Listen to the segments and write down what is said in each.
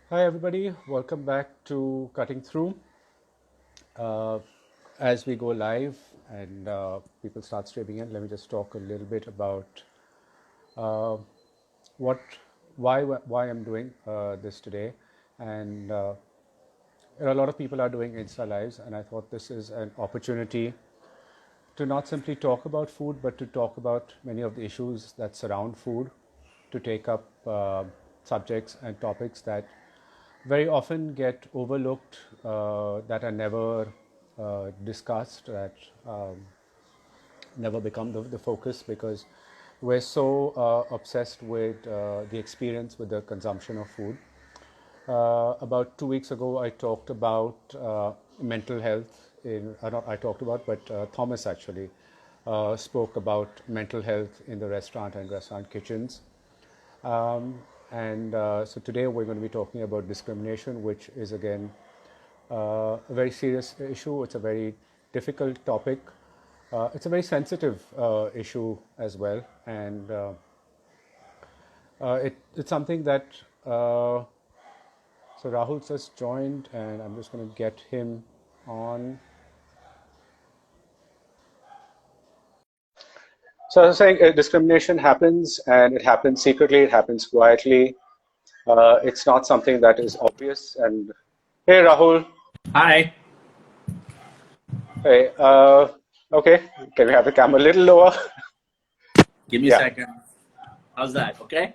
Hi, everybody. Welcome back to Cutting Through. Uh, as we go live and people start streaming in, let me just talk a little bit about uh, what, why I'm doing this today. And a lot of people are doing Insta lives, and I thought this is an opportunity to not simply talk about food, but to talk about many of the issues that surround food, to take up subjects and topics that very often get overlooked, that are never discussed, that never become the focus because we're so obsessed with the experience with the consumption of food. About 2 weeks ago, I talked about mental health. Not I talked about, but Thomas actually spoke about mental health in the restaurant and restaurant kitchens. Um, and so today we're going to be talking about discrimination, which is again a very serious issue. It's a very difficult topic. It's a very sensitive issue as well, and it's something that. So Rahul just joined, and I'm just going to get him on. So I was saying discrimination happens, and it happens secretly, it happens quietly. It's not something that is obvious. And hey, Rahul. Hi. Hey. Okay. Can we have the camera a little lower? Give me a Yeah. second. How's that? Okay.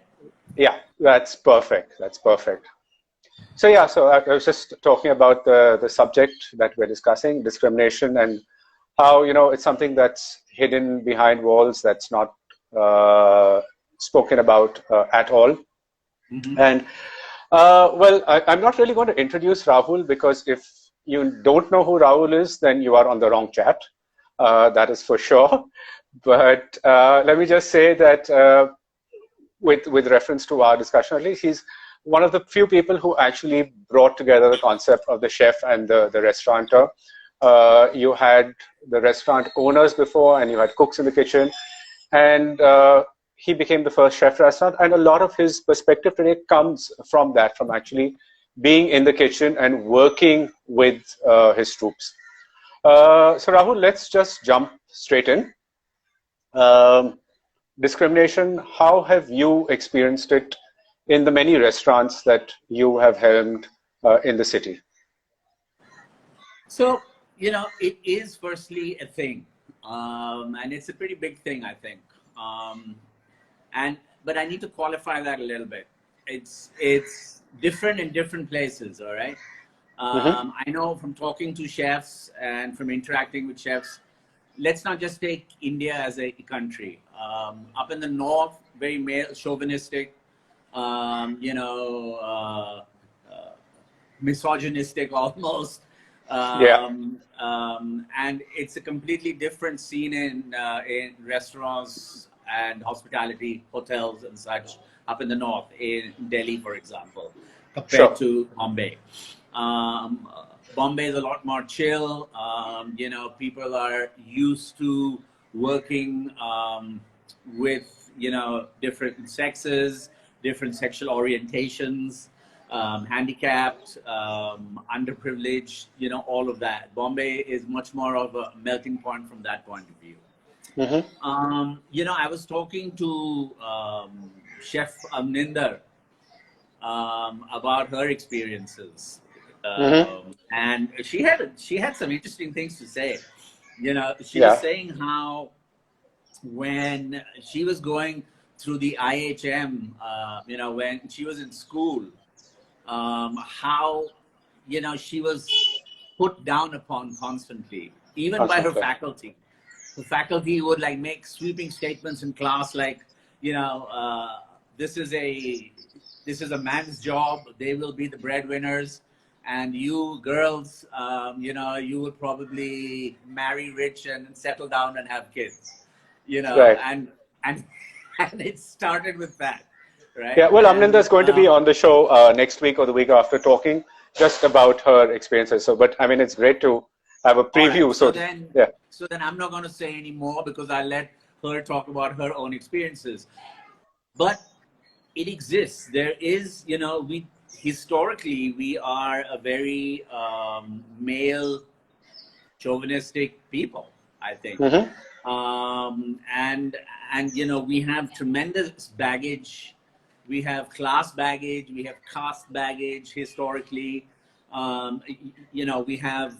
Yeah. That's perfect. That's perfect. So yeah. So I was just talking about the subject that we're discussing, discrimination, and how it's something that's hidden behind walls, that's not spoken about at all. Mm-hmm. And well, I'm not really going to introduce Rahul, because if you don't know who Rahul is, then you are on the wrong chat. That is for sure. But let me just say that with reference to our discussion, at least he's one of the few people who actually brought together the concept of the chef and the restaurateur. You had the restaurant owners before, and you had cooks in the kitchen, and he became the first chef restaurant. And a lot of his perspective today comes from that, from actually being in the kitchen and working with his troops. So Rahul, let's just jump straight in. Um, Discrimination, how have you experienced it in the many restaurants that you have helmed in the city? So, it is firstly a thing. And it's a pretty big thing, I think. Um, but I need to qualify that a little bit. It's different in different places, all right? Mm-hmm. I know from talking to chefs and from interacting with chefs, let's not just take India as a country. Up in the north, very male chauvinistic, um, you know, uh, misogynistic almost. Yeah, And it's a completely different scene in restaurants and hospitality, hotels and such up in the north, in Delhi, for example, compared sure. to Bombay. Um, Bombay is a lot more chill. People are used to working with, different sexes, different sexual orientations, handicapped, underprivileged, all of that. Bombay is much more of a melting point from that point of view. Mm-hmm. I was talking to Chef Amninder about her experiences, Mm-hmm. and she had some interesting things to say. She was Yeah. saying how when she was going through the IHM, when she was in school, how she was put down upon constantly, even by her Constantly. faculty. The faculty would like make sweeping statements in class, like, you know, uh, this is a this is a man's job. They will be the breadwinners, and you girls, you will probably marry rich and settle down and have kids. Right. And and it started with that, right? Yeah. Well, Amninda And is going to be on the show next week or the week after, talking just about her experiences. So, but I mean, it's great to have a all right. preview. So, yeah. So then I'm not going to say any more because I let her talk about her own experiences. But it exists. There is, historically, we are a very male chauvinistic people, I think. Mm-hmm. And you know, we have tremendous baggage. We have class baggage. We have caste baggage historically. You know, we have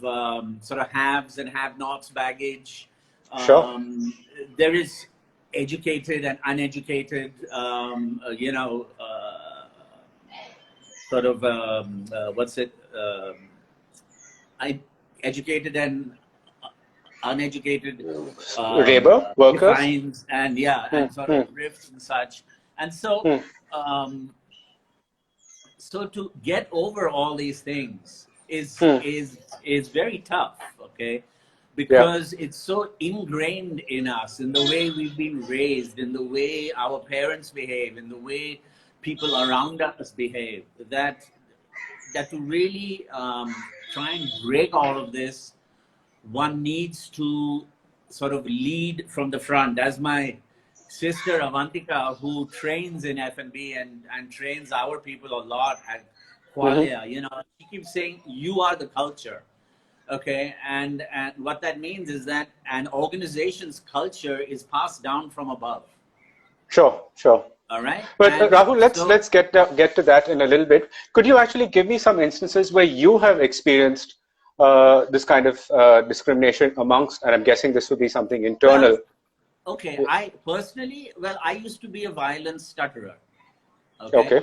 sort of haves and have-nots baggage. Sure. There is educated and uneducated. You know, sort of what's it? I educated and uneducated Labor workers. defines and yeah, and sort of rifts and such. And so, so to get over all these things is very tough, okay? Because it's so ingrained in us, in the way we've been raised, in the way our parents behave, in the way people around us behave, that to really try and break all of this, one needs to sort of lead from the front. As my sister Avantika, who trains in F&B and trains our people a lot at Qualia, you know, she keeps saying, you are the culture. Okay, and what that means is that an organization's culture is passed down from above. Sure, sure. All right. But Rahul, let's get to that in a little bit. Could you actually give me some instances where you have experienced this kind of discrimination amongst, and I'm guessing this would be something internal. Well, okay, I personally, well, I used to be a violent stutterer. Okay.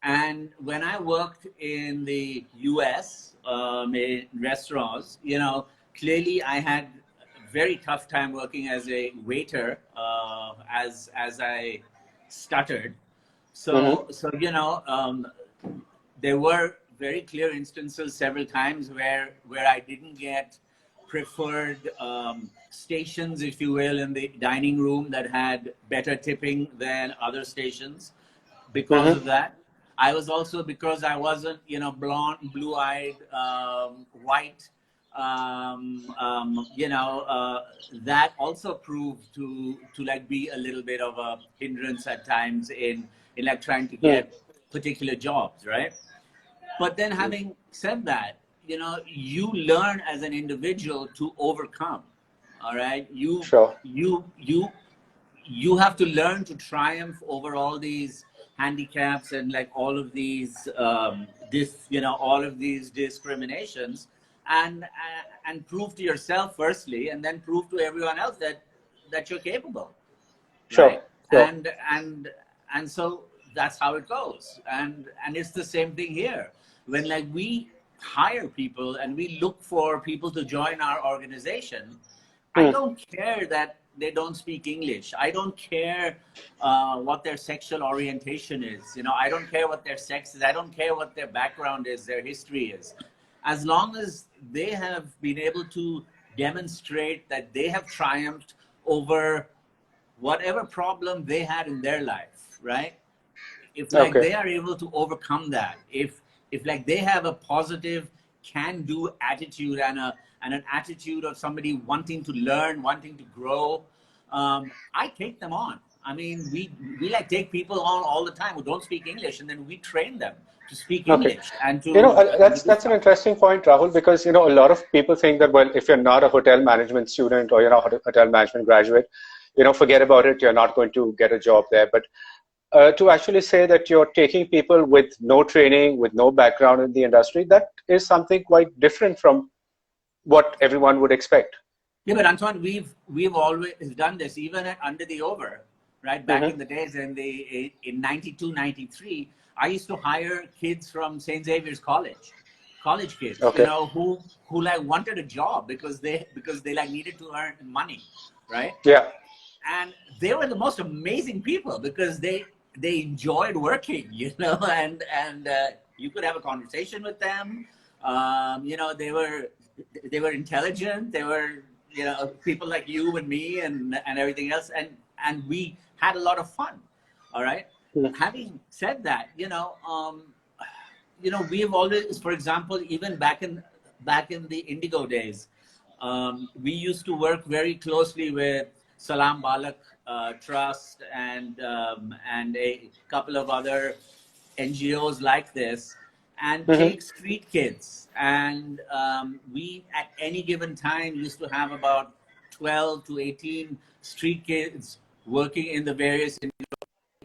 And when I worked in the US, in restaurants, you know, clearly I had a very tough time working as a waiter as I stuttered. So, so you know, there were very clear instances several times where I didn't get preferred stations, if you will, in the dining room that had better tipping than other stations because of that. I was also, because I wasn't, you know, blonde, blue-eyed, white, you know, that also proved to like be a little bit of a hindrance at times in like trying to get particular jobs, right? But then having said that, you know, you learn as an individual to overcome, all right? You have to learn to triumph over all these handicaps and like all of these, you know, all of these discriminations, and prove to yourself firstly, and then prove to everyone else that you're capable, right? And so that's how it goes. And it's the same thing here. When like we hire people and we look for people to join our organization, I don't care that they don't speak English. I don't care what their sexual orientation is. You know, I don't care what their sex is. I don't care what their background is, their history is. As long as they have been able to demonstrate that they have triumphed over whatever problem they had in their life, right? If like they are able to overcome that, if like they have a positive can-do attitude and an attitude of somebody wanting to learn, wanting to grow, I take them on. I mean, we like take people on all the time who don't speak English, and then we train them to speak English and to. You know, that's an interesting point, Rahul, because you know a lot of people think that, well, if you're not a hotel management student or you're not a hotel management graduate, you know, forget about it. You're not going to get a job there. But to actually say that you're taking people with no training, with no background in the industry, that is something quite different from what everyone would expect. Yeah, but Antoine, we've always done this, even at Under the Over, right? Back in the days, in 92, 93, I used to hire kids from St. Xavier's college kids, you know, who like wanted a job because they like needed to earn money, right? Yeah. And they were the most amazing people because they enjoyed working, you know, and you could have a conversation with them. You know, they were intelligent. They were, you know, people like you and me and everything else. And we had a lot of fun. All right. Having said that, you know, we have always, for example, even back in the Indigo days, we used to work very closely with Salam Balak Trust and a couple of other NGOs like this and Mm-hmm. take street kids. And we, at any given time, used to have about 12 to 18 street kids working in the various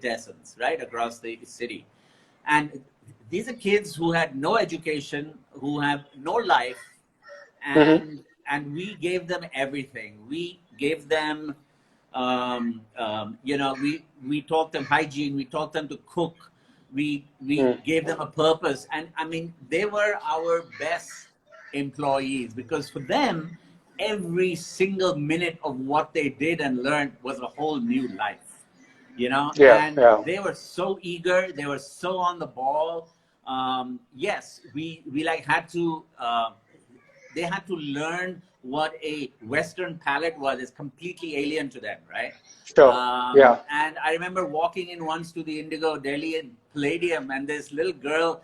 lessons, right, across the city. And these are kids who had no education, who have no life, Mm-hmm. and we gave them everything. We gave them, we taught them hygiene. We taught them to cook. We gave them a purpose, and I mean, they were our best employees, because for them, every single minute of what they did and learned was a whole new life, Yeah, and yeah. they were so eager, they were so on the ball. Yes, we like had to, they had to learn what a Western palate was. It's completely alien to them, right? Sure. Yeah. And I remember walking in once to the Indigo Delhi Palladium, and this little girl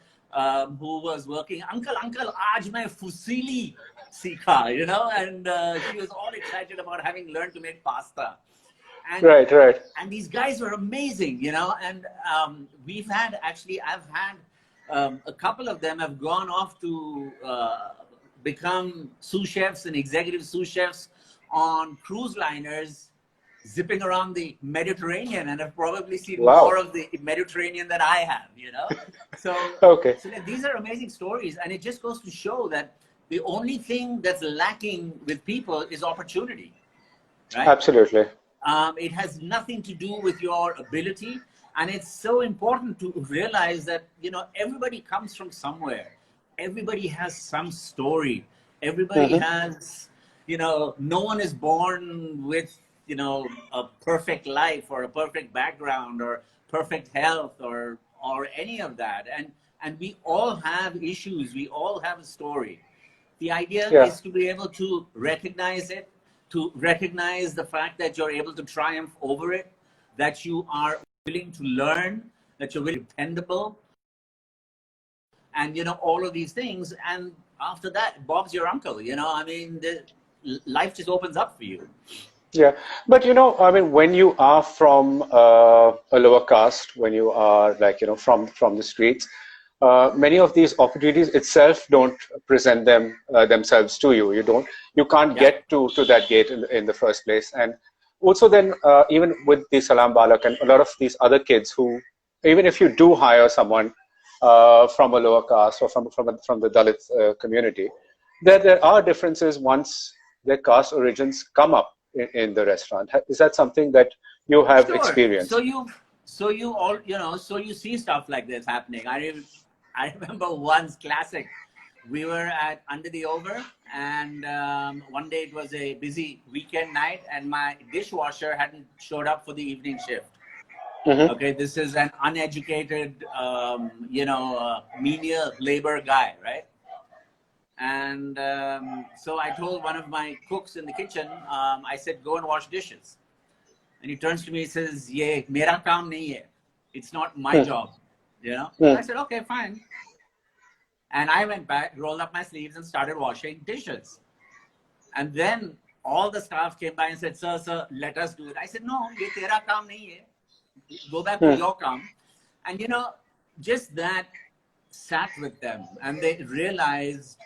who was working, uncle, aaj main fusilli sikha, and she was all excited about having learned to make pasta. And, Right, right. and these guys were amazing, and I've had a couple of them have gone off to become sous chefs and executive sous chefs on cruise liners zipping around the Mediterranean, and have probably seen more of the Mediterranean than I have, So, Okay. so these are amazing stories, and it just goes to show that the only thing that's lacking with people is opportunity, right? Absolutely. It has nothing to do with your ability. And it's so important to realize that, everybody comes from somewhere. Everybody has some story. Everybody has, no one is born with, a perfect life or a perfect background or perfect health or any of that. And we all have issues. We all have a story. The idea is to be able to recognize it, to recognize the fact that you're able to triumph over it, that you are willing to learn, that you're really dependable, and all of these things. And after that, Bob's your uncle. I mean, life just opens up for you. Yeah, but I mean, when you are from a lower caste, when you are like from the streets, many of these opportunities itself don't present themselves to you. You can't get to that gate in the first place. And also then even with the Salam Balak and a lot of these other kids who, even if you do hire someone from a lower caste or from the Dalit community, there are differences once their caste origins come up in the restaurant. Is that something that you have experienced? So you see stuff like this happening. I remember once classic. We were at Under the Over, and one day it was a busy weekend night, and my dishwasher hadn't showed up for the evening shift. Okay, this is an uneducated, menial labor guy, right? And so I told one of my cooks in the kitchen, I said, go and wash dishes. And he turns to me and says, "Ye mera kaam nahi hai. It's not my job." I said, okay, fine. And I went back, rolled up my sleeves, and started washing dishes. And then all the staff came by and said, sir, let us do it. I said, no, ye tera kaam nahi hai. Go back to your kaam. And just that sat with them, and they realized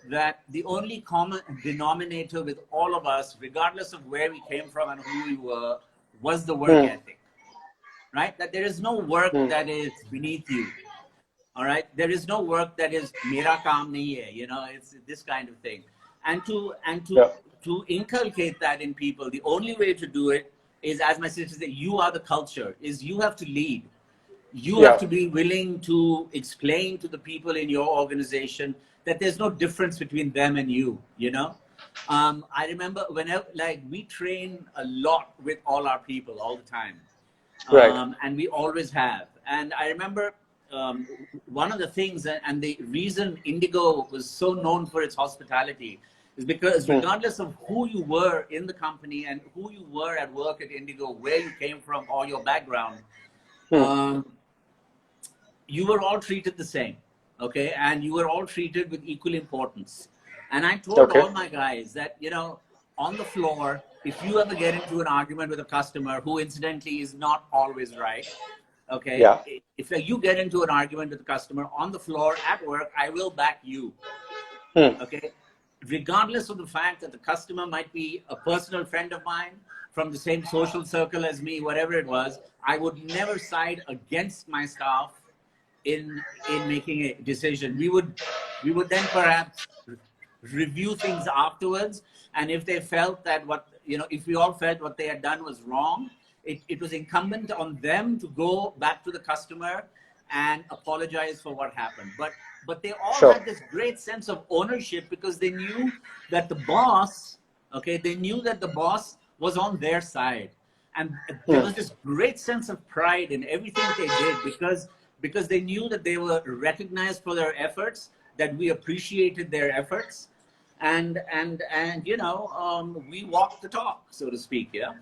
that the only common denominator with all of us, regardless of where we came from and who we were, was the work ethic, right? That there is no work that is beneath you, all right? There is no work that is mera kaam nahi hai, it's this kind of thing. And to inculcate that in people, the only way to do it is, as my sister said, you are the culture, is you have to lead. You have to be willing to explain to the people in your organization that there's no difference between them and you, I remember whenever, we train a lot with all our people all the time. And we always have. And I remember one of the things, and the reason Indigo was so known for its hospitality, is because regardless of who you were in the company and who you were at work at Indigo, where you came from or your background, you were all treated the same, okay? And you were all treated with equal importance. And I told all my guys that, on the floor, if you ever get into an argument with a customer who incidentally is not always right, Okay. Yeah. If you get into an argument with the customer on the floor at work, I will back you. Hmm. Okay. Regardless of the fact that the customer might be a personal friend of mine from the same social circle as me, whatever it was, I would never side against my staff in making a decision. We would then perhaps review things afterwards, and if they felt that if we all felt what they had done was wrong, it was incumbent on them to go back to the customer and apologize for what happened. But they all Sure. had this great sense of ownership because they knew that the boss, they knew that the boss was on their side. And there was this great sense of pride in everything they did because they knew that they were recognized for their efforts, that we appreciated their efforts, and we walked the talk, so to speak. Yeah.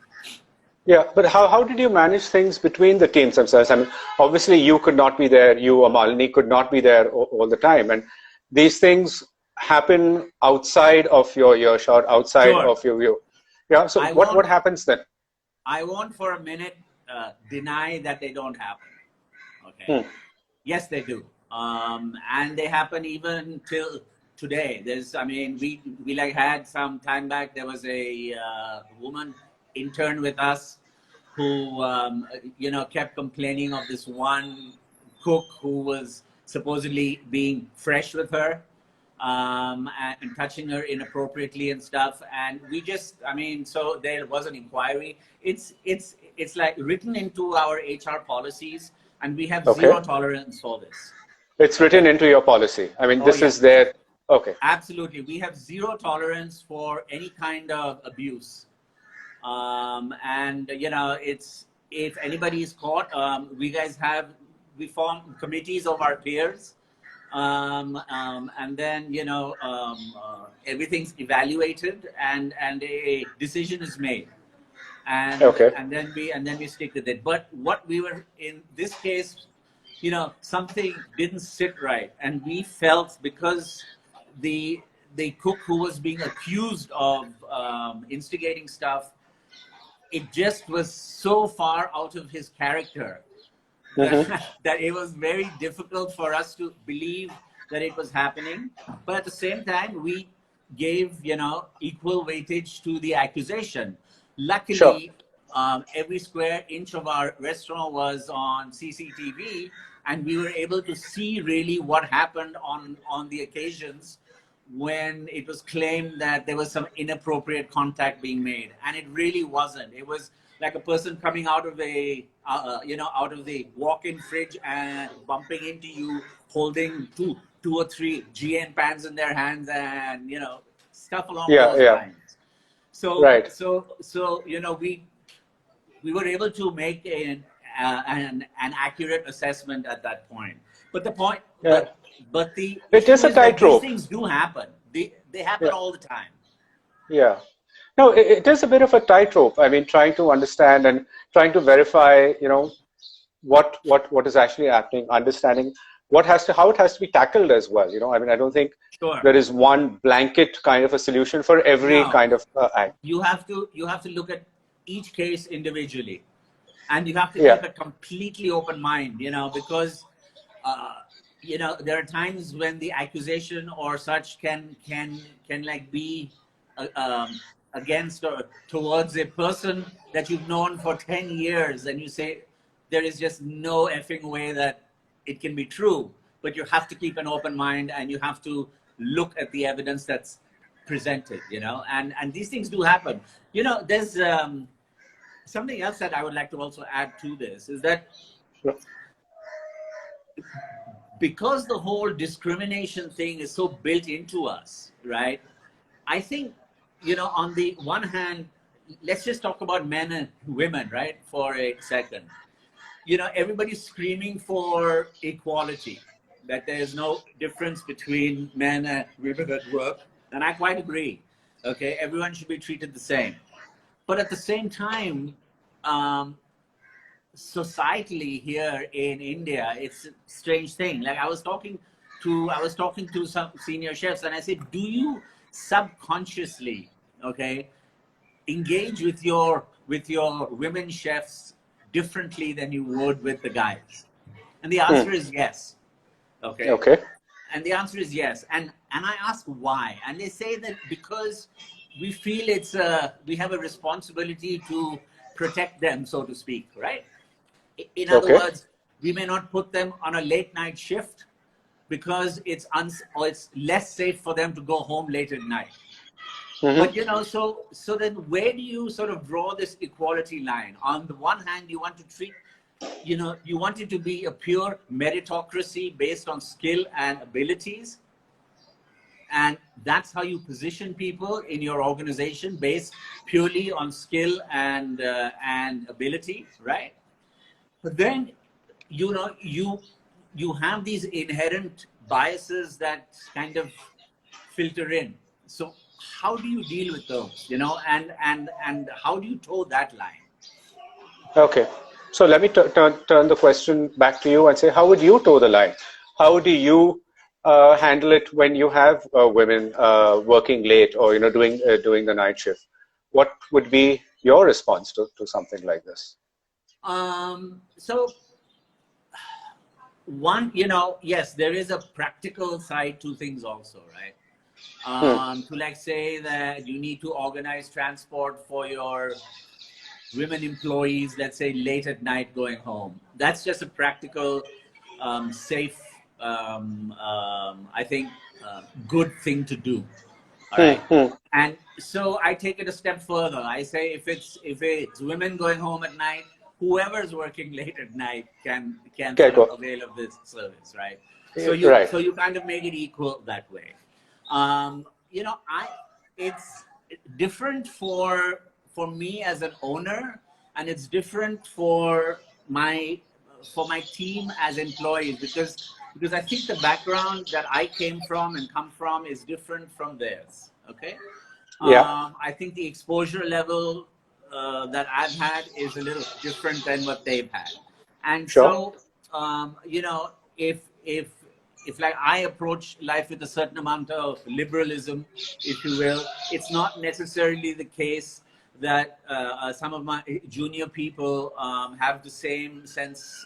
Yeah, but how did you manage things between the teams themselves? I mean, obviously you could not be there, you or Malini could not be there all the time, and these things happen outside of your earshot, outside Sure. of your view. Yeah, so I what won't happens then? I won't for a minute deny that they don't happen. Okay. Yes, they do. And they happen even till today. We like had some time back, there was a woman intern with us who, kept complaining of this one cook who was supposedly being fresh with her, and touching her inappropriately and stuff. And so there was an inquiry. It's like written into our HR policies, and we have Okay. zero tolerance for this. It's written into your policy. I mean, this Yeah. is there. Okay. Absolutely. We have zero tolerance for any kind of abuse. If anybody is caught, we form committees of our peers. And then, everything's evaluated and a decision is made. Okay. And then we stick with it. But what we were in this case, something didn't sit right, and we felt because the cook who was being accused of instigating stuff, it just was so far out of his character that it was very difficult for us to believe that it was happening. But at the same time, we gave equal weightage to the accusation. Luckily, Sure. every square inch of our restaurant was on CCTV, and we were able to see really what happened on the occasions when it was claimed that there was some inappropriate contact being made, and it really wasn't. It was like a person coming out of out of the walk-in fridge and bumping into you, holding two or three GN pans in their hands, and stuff along those lines. So Right. we were able to make an accurate assessment at that point. But the point, but the issue is a is that these tightrope. things do happen. They happen all the time. Yeah. No, it is a bit of a tightrope. I mean, trying to understand and trying to verify, what is actually happening, understanding how it has to be tackled as well. I mean, I don't think Sure. there is one blanket kind of a solution for every kind of act. You have to look at each case individually, and you have to keep a completely open mind, because there are times when the accusation or such can like be against or towards a person that you've known for 10 years, and you say there is just no effing way that it can be true. But you have to keep an open mind, and you have to look at the evidence that's presented, and these things do happen. There's something else that I would like to also add to this is that because the whole discrimination thing is so built into us, right? I think, on the one hand, let's just talk about men and women, right, for a second. Everybody's screaming for equality, that there's no difference between men and women at work. And I quite agree. Okay, everyone should be treated the same. But at the same time, societally here in India, it's a strange thing. Like I was talking to some senior chefs, and I said, do you subconsciously, engage with your women chefs differently than you would with the guys? And the answer is yes. Okay. Okay. And the answer is yes. And I ask why. And they say that because we feel we have a responsibility to protect them, so to speak, right? In other Okay. words, we may not put them on a late night shift because it's less safe for them to go home late at night. But so then where do you sort of draw this equality line? On the one hand, you want to treat, you want it to be a pure meritocracy based on skill and abilities. And that's how you position people in your organization, based purely on skill and ability, right? But then, you have these inherent biases that kind of filter in. So how do you deal with those, and how do you toe that line? Okay. So let me turn the question back to you and say, how would you toe the line? How do you handle it when you have women working late, or doing the night shift? What would be your response to something like this? So one, yes, there is a practical side to things also, right? To like say that you need to organize transport for your women employees, let's say late at night going home. That's just a practical, safe, I think, good thing to do. All right. And so I take it a step further. I say if it's women going home at night, whoever's working late at night can sort of avail of this service, right? So you kind of make it equal that way. It's different for me as an owner, and it's different for my team as employees, because I think the background that I came from and come from is different from theirs. Okay. Yeah. I think the exposure level that I've had is a little different than what they've had. And sure. So, if like I approach life with a certain amount of liberalism, if you will, it's not necessarily the case that some of my junior people have the same sense.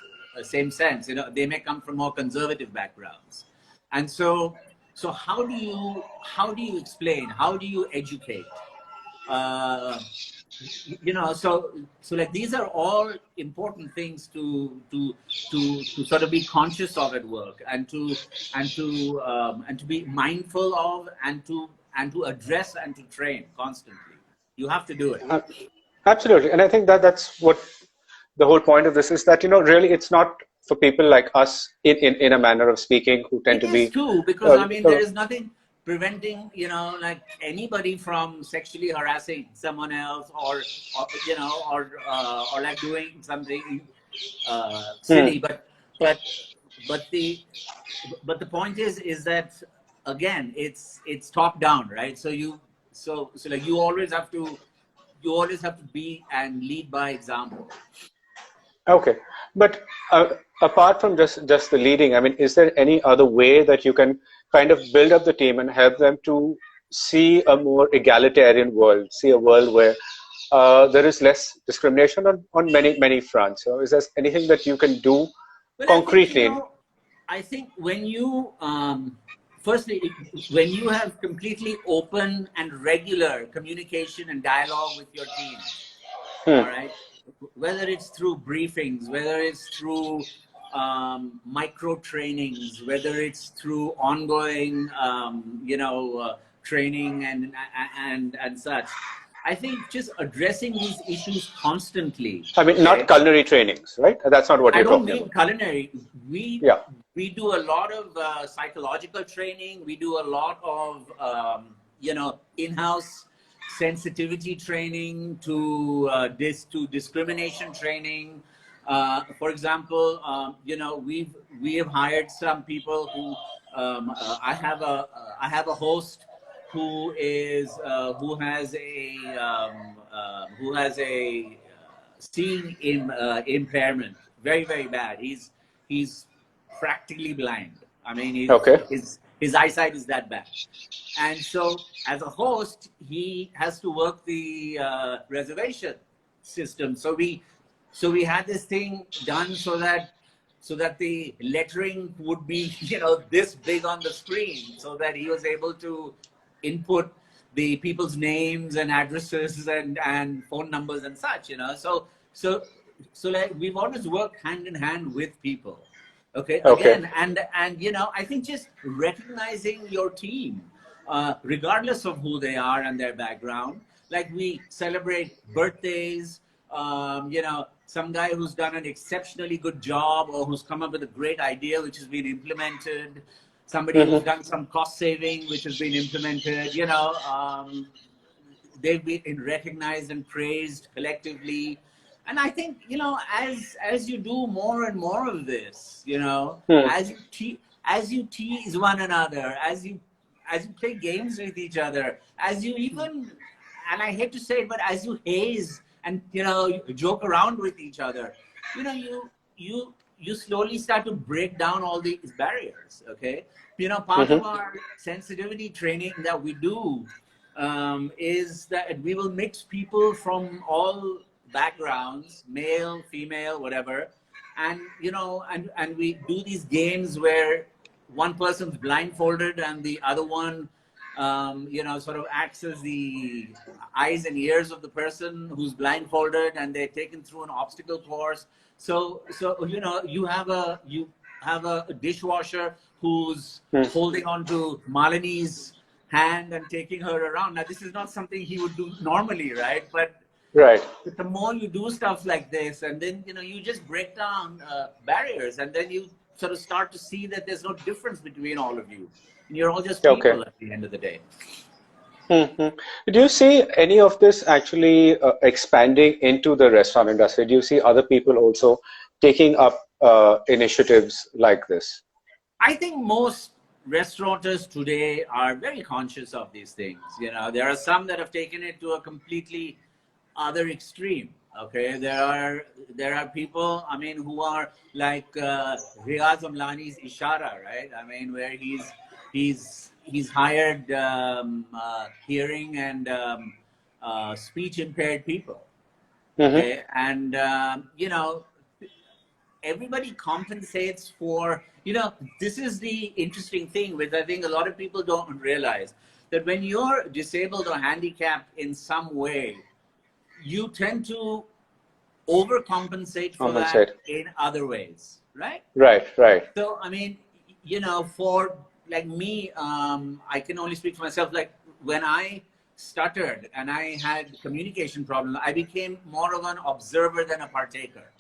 They may come from more conservative backgrounds. And so how do you explain? How do you educate? So like these are all important things to sort of be conscious of at work, and to be mindful of, and to address and to train constantly. You have to do it. Absolutely. And I think that's what the whole point of this is, that really it's not for people like us, in a manner of speaking, who tend to be too, because there is nothing preventing like anybody from sexually harassing someone else, or like doing something silly. But the point is that, again, it's top down, right? So like you always have to be and lead by example. Okay, but apart from just the leading, I mean, is there any other way that you can kind of build up the team and help them to see a more egalitarian world, see a world where there is less discrimination on many fronts? So is there anything that you can do concretely? I think when you firstly, when you have completely open and regular communication and dialogue with your team, all right, whether it's through briefings, whether it's through micro trainings, whether it's through ongoing training and such, I think just addressing these issues constantly. I mean, not culinary trainings, right? That's not what you're talking about. I don't mean culinary. We do a lot of psychological training. We do a lot of in-house sensitivity training to discrimination training. For example, we have hired some people who I have a host who has a seeing impairment, very, very bad. He's practically blind. I mean, his eyesight is that bad. And so as a host, he has to work the reservation system. So we So we had this thing done so that the lettering would be, this big on the screen, so that he was able to input the people's names and addresses and phone numbers and such, so like we've always worked hand in hand with people. Okay, Okay. again, and I think just recognizing your team, regardless of who they are and their background. Like we celebrate birthdays, some guy who's done an exceptionally good job or who's come up with a great idea which has been implemented, somebody who's done some cost saving which has been implemented, they've been recognized and praised collectively. And I think, as you do more and more of this, as you tease one another, as you play games with each other, as you even, and I hate to say it, but as you haze and joke around with each other, you slowly start to break down all these barriers. Okay, part of our sensitivity training that we do is that we will mix people from all backgrounds, male, female, whatever, and and we do these games where one person's blindfolded and the other one sort of acts as the eyes and ears of the person who's blindfolded, and they're taken through an obstacle course. So you have a dishwasher who's holding on to Malini's hand and taking her around. Now, this is not something he would do normally, right? But the more you do stuff like this, and then you just break down barriers, and then you sort of start to see that there's no difference between all of you. You're all just people at the end of the day. Do you see any of this actually expanding into the restaurant industry? Do you see other people also taking up initiatives like this? I think most restaurateurs today are very conscious of these things. There are some that have taken it to a completely other extreme. Okay, there are people, I mean, who are like Riaz Amlani's Ishara, right? I mean, where he's hired hearing and speech impaired people. Okay, and everybody compensates for, this is the interesting thing, which I think a lot of people don't realize, that when you're disabled or handicapped in some way, you tend to overcompensate for that in other ways, right? Right. So, I mean, for like me, I can only speak for myself. Like when I stuttered and I had communication problems, I became more of an observer than a partaker.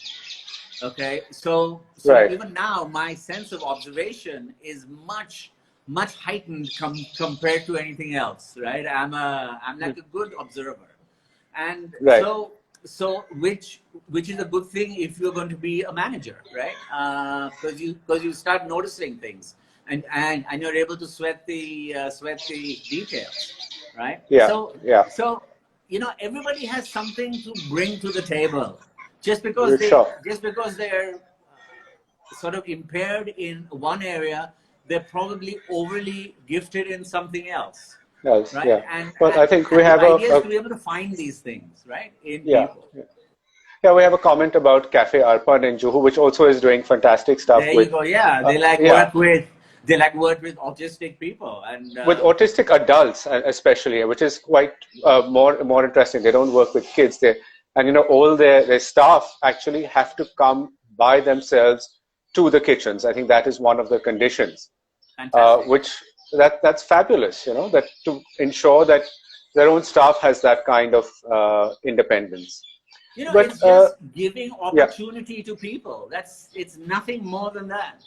Okay, so even now, my sense of observation is much heightened compared to anything else, right? I'm like a good observer. And so which is a good thing if you're going to be a manager, right? Because you start noticing things, and you're able to sweat the details, right? So everybody has something to bring to the table. Just because they're sort of impaired in one area, they're probably overly gifted in something else. Yes, right? Yeah. Well, I think we have the idea is to be able to find these things, right? In people. Yeah, we have a comment about Cafe Arpan in Juhu, which also is doing fantastic stuff. There you go. Yeah, they work with autistic people and with autistic adults, especially, which is quite more interesting. They don't work with kids. All their staff actually have to come by themselves to the kitchens. I think that is one of the conditions, that's fabulous. That to ensure that their own staff has that kind of independence. It's just giving opportunity to people. It's nothing more than that.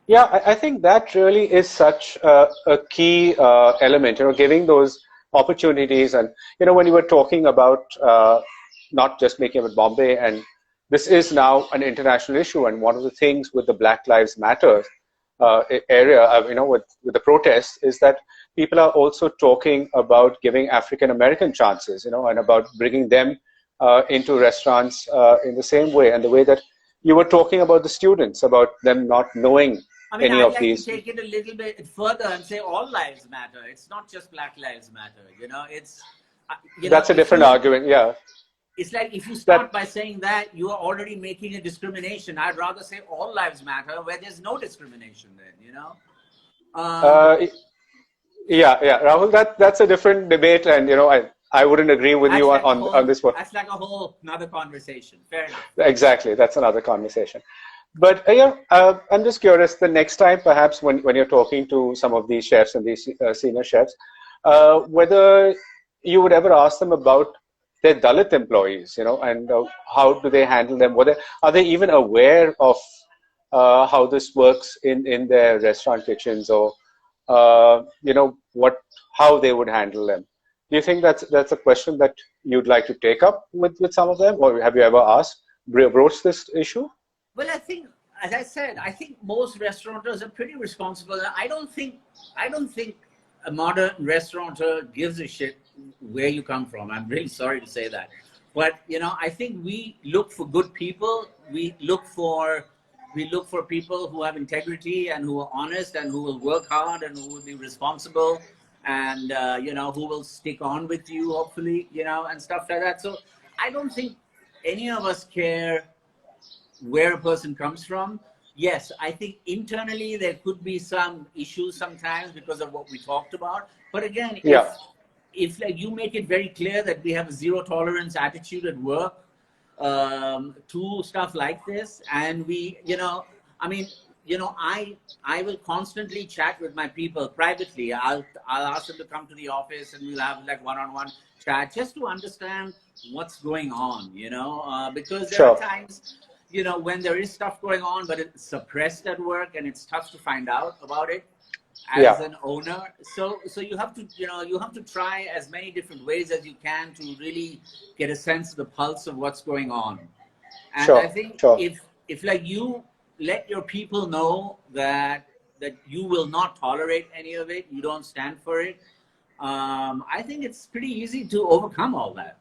Yeah, I think that really is such a key element, giving those opportunities. And, when you were talking about not just making it with Bombay, and this is now an international issue. And one of the things with the Black Lives Matter area, with the protests, is that people are also talking about giving African American chances, and about bringing them into restaurants in the same way, and the way that you were talking about the students, about them not knowing any of these. To take it a little bit further and say all lives matter. It's not just Black Lives Matter. It's that's a different argument. Yeah. it's like if you That start by saying that, you are already making a discrimination. I'd rather say all lives matter, where there's no discrimination. Then um, uh, yeah, Rahul, that's a different debate, and I wouldn't agree with you on this one. that's like a whole another conversation. Fair enough. Exactly, that's another conversation. But I'm just curious. The next time, perhaps when you're talking to some of these chefs and these senior chefs, whether you would ever ask them about their Dalit employees, and how do they handle them? Whether are they even aware of how this works in their restaurant kitchens, or how they would handle them? Do you think that's a question that you'd like to take up with some of them, or have you ever asked broached this issue? Well, I think, as I said, I think most restaurateurs are pretty responsible. I don't think a modern restaurateur gives a shit where you come from. I'm really sorry to say that, but I think we look for good people. We look for people who have integrity and who are honest and who will work hard and who will be responsible and who will stick on with you, hopefully, and stuff like that. So I don't think any of us care where a person comes from. Yes, I think internally there could be some issues sometimes because of what we talked about. But again, Yeah, if like you make it very clear that we have a zero tolerance attitude at work to stuff like this, and I mean, I will constantly chat with my people privately. I'll ask them to come to the office and we'll have like one-on-one chat just to understand what's going on, because there are sure. times when there is stuff going on, but it's suppressed at work and it's tough to find out about it as Yeah, an owner. So you have to, you have to try as many different ways as you can to really get a sense of the pulse of what's going on. And I sure, think sure. if like you let your people know that you will not tolerate any of it, you don't stand for it, I think it's pretty easy to overcome all that.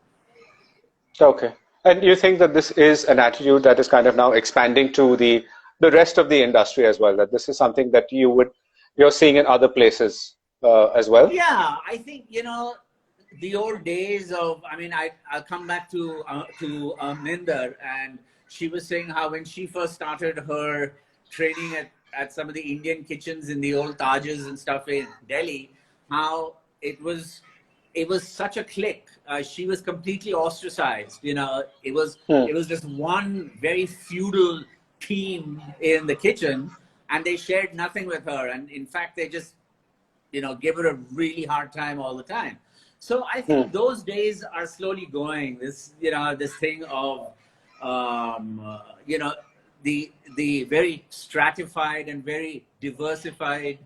Okay. And you think that this is an attitude that is kind of now expanding to the rest of the industry as well, that this is something that you're seeing in other places as well? Yeah, I think the old days of. I mean, I'll come back to Minder, and she was saying how when she first started her training at some of the Indian kitchens in the old Tajas and stuff in Delhi, how it was such a clique. She was completely ostracized. Hmm. It was just one very feudal team in the kitchen, and they shared nothing with her. And in fact, they just give her a really hard time all the time. So I Hmm. think those days are slowly going. This thing of, the very stratified and very diversified,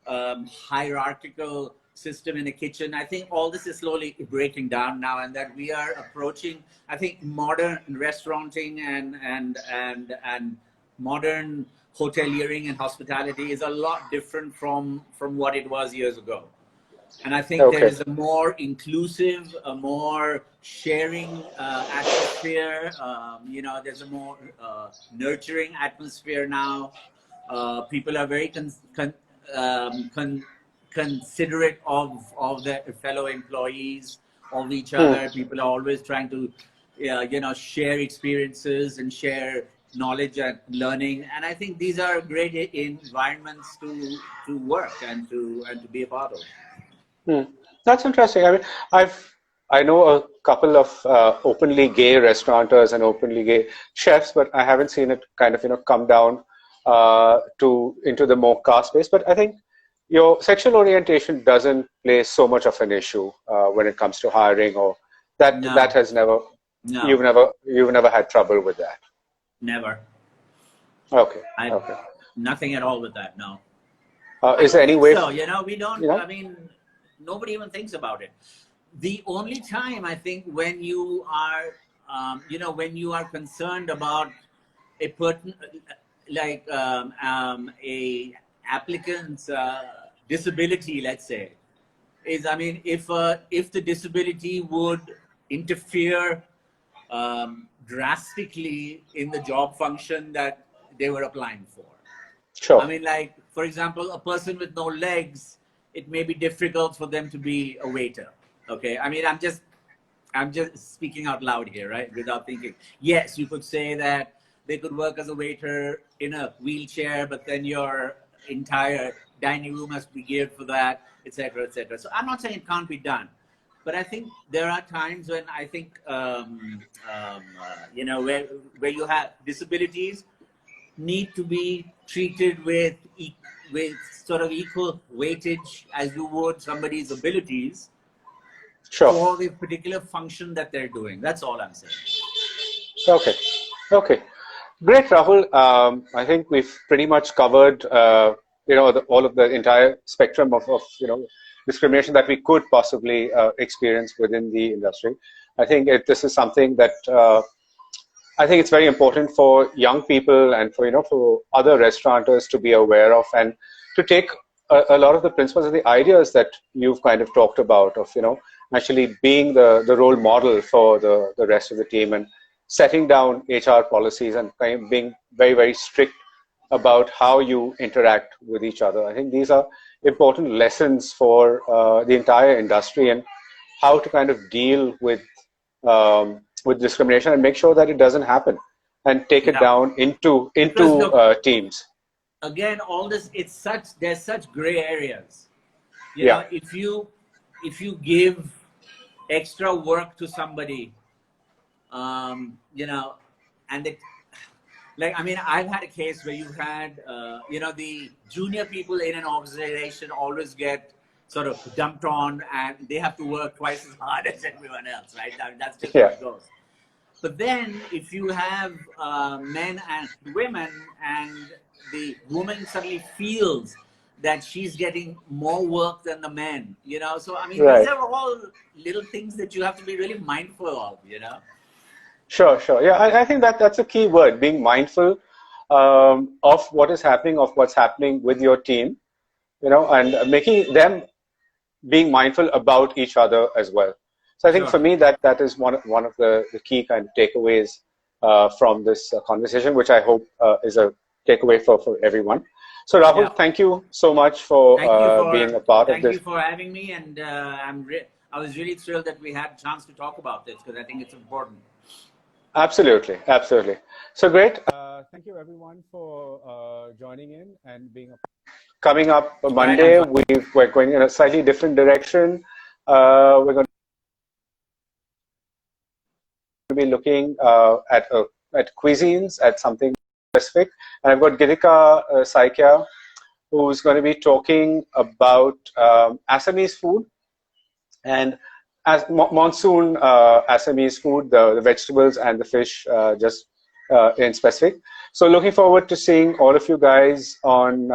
hierarchical system in the kitchen. I think all this is slowly breaking down now, and that we are approaching, I think, modern restauranting and modern hoteliering and hospitality is a lot different from what it was years ago. And I think there Okay. is a more inclusive, a more sharing atmosphere. There's a more nurturing atmosphere now. People are very considerate of their fellow employees, of each Hmm. other. People are always trying to, share experiences and share knowledge and learning. And I think these are great environments to work and to be a part of. Hmm. That's interesting. I mean, I know a couple of openly gay restaurateurs and openly gay chefs, but I haven't seen it kind of come down to into the more caste based. But I think your sexual orientation doesn't play so much of an issue when it comes to hiring, or that No, has never no, you've never had trouble with that. never. Okay, I okay. Nothing at all with that. No, I Is there don't any think way? so. We don't. You know? I mean, nobody even thinks about it. The only time I think when you are, when you are concerned about a person, like a applicant's disability, let's say, is, I mean, if the disability would interfere drastically in the job function that they were applying for. I Sure. mean, like, for example, a person with no legs, it may be difficult for them to be a waiter. Okay. I mean, I'm just I'm just speaking out loud here, right? Without thinking. Yes, you could say that they could work as a waiter in a wheelchair, but then your entire dining room has to be geared for that, etc., etc. So I'm not saying it can't be done, but I think there are times when I think you know, where you have disabilities need to be treated with sort of equal weightage as you would somebody's abilities Sure. for the particular function that they're doing. That's all I'm saying. Okay. Okay. Great, Rahul. I think we've pretty much covered, you know, all of the entire spectrum of, you know, discrimination that we could possibly experience within the industry. I think this is something that I think it's very important for young people and for, you know, for other restaurateurs to be aware of, and to take a lot of the principles and the ideas that you've kind of talked about of, you know, actually being the role model for the rest of the team, and setting down HR policies and kind of being very, very strict about how you interact with each other. I think these are important lessons for the entire industry, and how to kind of deal with discrimination and make sure that it doesn't happen, and take it Yeah. down into Because look, teams. again, all this, there's such gray areas. You Yeah. know, if you give extra work to somebody, you know, and it, like, I mean, I've had a case where you had, you know, the junior people in an organization always get sort of dumped on, and they have to work twice as hard as everyone else, right? I mean, that's just how Yeah. it goes. But then if you have men and women, and the woman suddenly feels that she's getting more work than the men, you know, so I mean, these Right. are all little things that you have to be really mindful of, you know. Sure, sure. Yeah, I think that's a key word, being mindful of what is happening, of what's happening with your team, you know, and making them being mindful about each other as well. So I think Sure. for me that is one of the key kind of takeaways from this conversation, which I hope is a takeaway for everyone. So Yeah. Rahul, thank you so much for Thank you being for a part of this. having me, and I was really thrilled that we had a chance to talk about this, because I think it's important. Absolutely, absolutely. So great. Thank you everyone for joining in and being a. Coming up All right, Monday, Antoine. we're going in a slightly different direction. We're going to be looking at cuisines, at something specific. And I've got Gitika Saikia, who's going to be talking about Assamese food, and as monsoon Assamese food, the vegetables and the fish, just in specific. So looking forward to seeing all of you guys on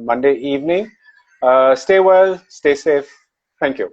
Monday evening. Stay well, stay safe. Thank you.